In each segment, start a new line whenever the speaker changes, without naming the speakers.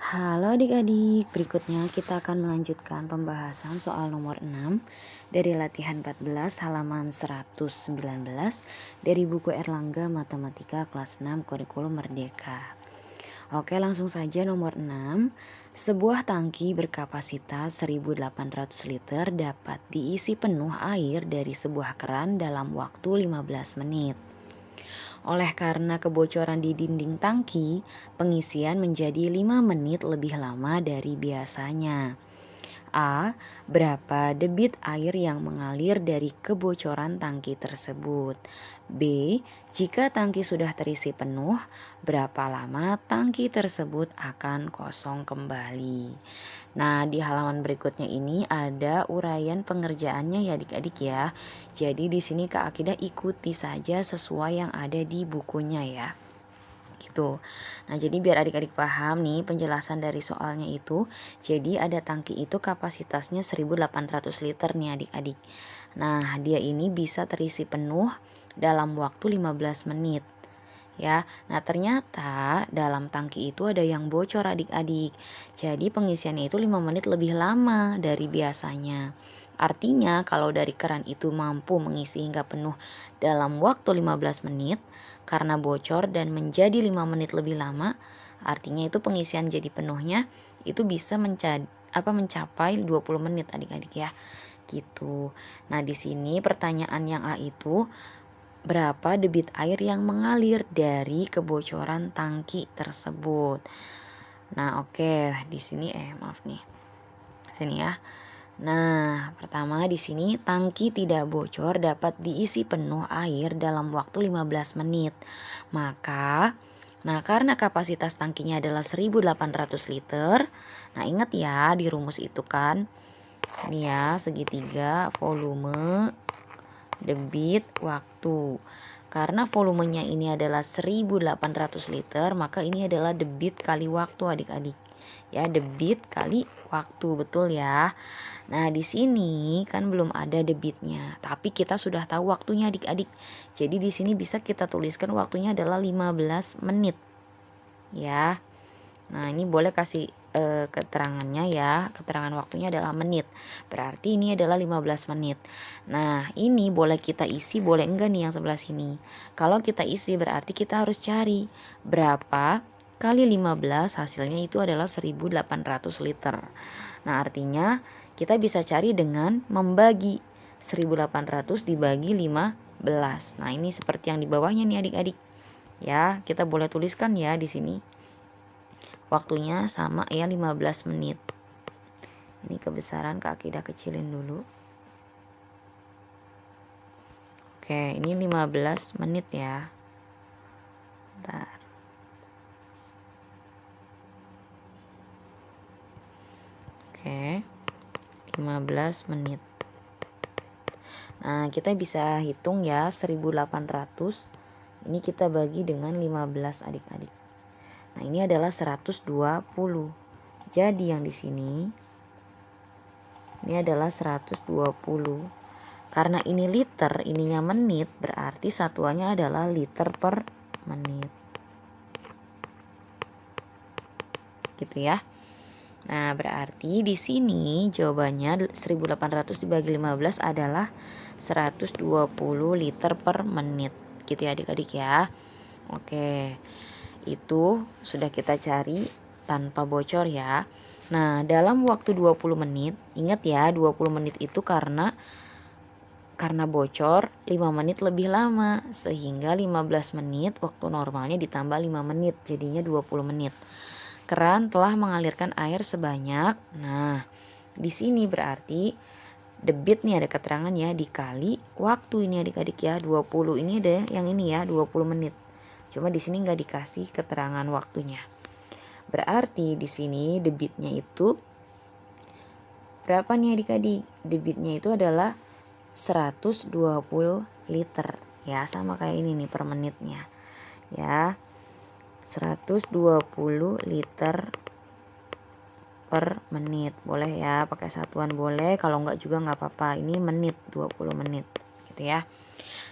Halo adik-adik, berikutnya kita akan melanjutkan pembahasan soal nomor 6 dari latihan 14 halaman 119 dari buku Erlangga Matematika kelas 6 Kurikulum Merdeka. Oke, langsung saja nomor 6. Sebuah tangki berkapasitas 1800 liter dapat diisi penuh air dari sebuah keran dalam waktu 15 menit. Oleh karena kebocoran di dinding tangki, pengisian menjadi 5 menit lebih lama dari biasanya. A. Berapa debit air yang mengalir dari kebocoran tangki tersebut? B. Jika tangki sudah terisi penuh, berapa lama tangki tersebut akan kosong kembali? Nah, di halaman berikutnya ini ada uraian pengerjaannya ya adik-adik ya. Jadi di sini Kak Akidah ikuti saja sesuai yang ada di bukunya ya. Gitu. Nah, jadi biar adik-adik paham nih penjelasan dari soalnya itu. Jadi ada tangki itu kapasitasnya 1800 liter nih adik-adik. Nah, dia ini bisa terisi penuh dalam waktu 15 menit. Ya, nah ternyata dalam tangki itu ada yang bocor adik-adik. Jadi pengisiannya itu 5 menit lebih lama dari biasanya. Artinya kalau dari keran itu mampu mengisi hingga penuh dalam waktu 15 menit karena bocor dan menjadi 5 menit lebih lama, artinya itu pengisian jadi penuhnya itu bisa mencapai 20 menit adik-adik ya. Gitu. Nah, di sini pertanyaan yang A itu berapa debit air yang mengalir dari kebocoran tangki tersebut. Nah, oke, di sini maaf nih. Sini ya. Nah, pertama di sini tangki tidak bocor dapat diisi penuh air dalam waktu 15 menit. Maka, karena kapasitas tangkinya adalah 1800 liter. Nah, ingat ya di rumus itu kan. Ini ya, segitiga volume debit waktu. Karena volumenya ini adalah 1800 liter, maka ini adalah debit kali waktu adik-adik. Ya, debit kali waktu, betul ya. Nah, di sini kan belum ada debitnya, tapi kita sudah tahu waktunya adik-adik. Jadi di sini bisa kita tuliskan waktunya adalah 15 menit. Ya. Nah, ini boleh kasih keterangannya ya. Keterangan waktunya adalah menit. Berarti ini adalah 15 menit. Nah, ini boleh kita isi, boleh enggak nih yang sebelah sini. Kalau kita isi berarti kita harus cari berapa kali 15, hasilnya itu adalah 1800 liter. Nah, artinya kita bisa cari dengan membagi 1800 dibagi 15. Nah, ini seperti yang di bawahnya nih adik-adik. Ya, kita boleh tuliskan ya di sini. Waktunya sama ya 15 menit. Ini kebesaran Kak Akidah kecilin dulu. Oke, ini 15 menit ya. Bentar. Oke, 15 menit. Nah, kita bisa hitung ya 1800. Ini kita bagi dengan 15 adik-adik. Nah, ini adalah 120. Jadi yang di sini ini adalah 120. Karena ini liter, ininya menit, berarti satuannya adalah liter per menit. Gitu ya. Nah, berarti di sini jawabannya 1800 dibagi 15 adalah 120 liter per menit. Gitu ya adik-adik ya. Oke. Itu sudah kita cari tanpa bocor ya. Nah, dalam waktu 20 menit, ingat ya 20 menit itu karena bocor 5 menit lebih lama, sehingga 15 menit waktu normalnya ditambah 5 menit, jadinya 20 menit. Keran telah mengalirkan air sebanyak, nah di sini berarti debit nih ada keterangan ya, dikali waktu ini adik-adik ya, 20 ini ada yang ini ya 20 menit. Cuma di sini nggak dikasih keterangan waktunya. Berarti di sini debitnya itu berapa nih adik-adik? Debitnya itu adalah 120 liter ya, sama kayak ini nih per menitnya ya, 120 liter per menit. Boleh ya pakai satuan, boleh, kalau enggak juga nggak apa-apa. Ini menit, 20 menit gitu ya.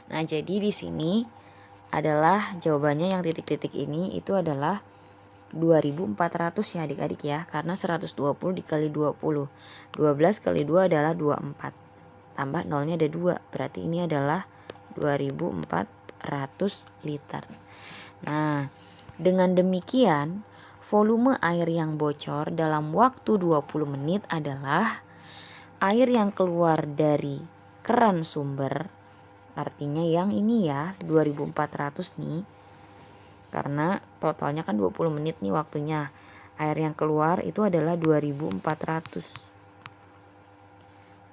Nah, jadi di sini adalah jawabannya yang titik-titik ini itu adalah 2400 ya adik-adik ya, karena 120 dikali 20. 12 kali 2 adalah 24. Tambah nolnya ada 2, berarti ini adalah 2400 liter. Nah, dengan demikian volume air yang bocor dalam waktu 20 menit adalah air yang keluar dari keran sumber, artinya yang ini ya 2400 nih, karena totalnya kan 20 menit nih waktunya. Air yang keluar itu adalah 2400.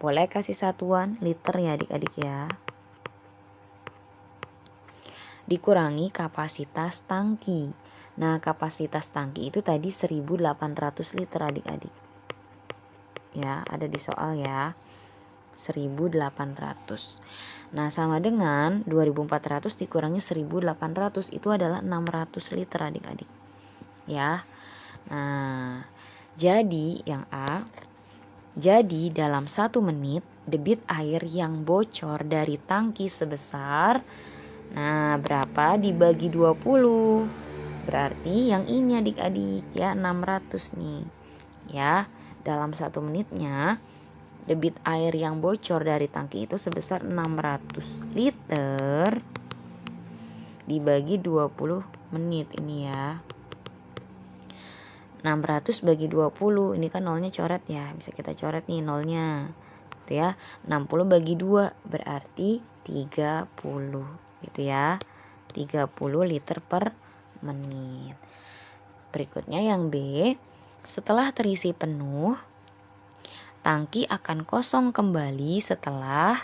Boleh kasih satuan liter ya adik-adik ya. Dikurangi kapasitas tangki. Nah, kapasitas tangki itu tadi 1800 liter adik-adik. Ya, ada di soal ya. 1800. Nah, sama dengan 2400 dikurangi 1800 itu adalah 600 liter adik-adik. Ya. Nah, jadi yang A, jadi dalam 1 menit debit air yang bocor dari tangki sebesar, nah berapa dibagi 20? Berarti yang ini adik-adik ya 600 nih. Ya, dalam 1 menitnya debit air yang bocor dari tangki itu sebesar 600 liter dibagi 20 menit ini ya. 600 bagi 20, ini kan nolnya coret ya, bisa kita coret nih nolnya gitu ya. 60 bagi 2 berarti 30 gitu ya, 30 liter per menit. Berikutnya yang B, setelah terisi penuh tangki akan kosong kembali setelah,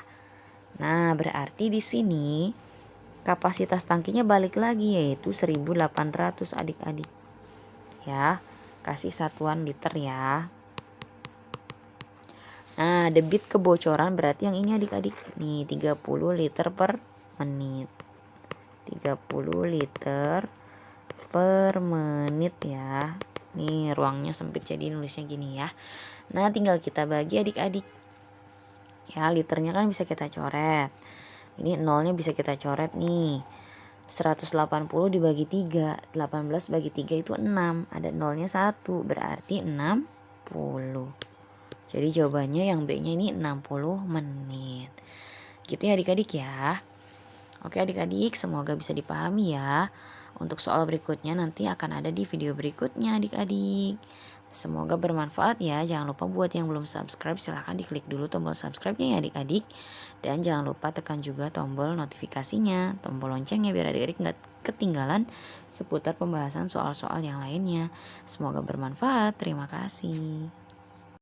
nah berarti di sini kapasitas tangkinya balik lagi yaitu 1800 adik-adik ya. Kasih satuan liter ya. Nah, debit kebocoran berarti yang ini adik-adik nih 30 liter per menit. 30 liter per menit ya. Nih ruangnya sempit jadi nulisnya gini ya. Nah, tinggal kita bagi adik-adik. Ya, liternya kan bisa kita coret. Ini nolnya bisa kita coret nih. 180 dibagi 3, 18 bagi 3 itu 6, ada nolnya 1, berarti 60. Jadi jawabannya yang B nya ini 60 menit. Gitu ya adik-adik ya. Oke adik-adik, semoga bisa dipahami ya. Untuk soal berikutnya nanti akan ada di video berikutnya adik-adik. Semoga bermanfaat ya. Jangan lupa buat yang belum subscribe silahkan diklik dulu tombol subscribe-nya ya adik-adik. Dan jangan lupa tekan juga tombol notifikasinya, tombol loncengnya biar adik-adik nggak ketinggalan seputar pembahasan soal-soal yang lainnya. Semoga bermanfaat. Terima kasih.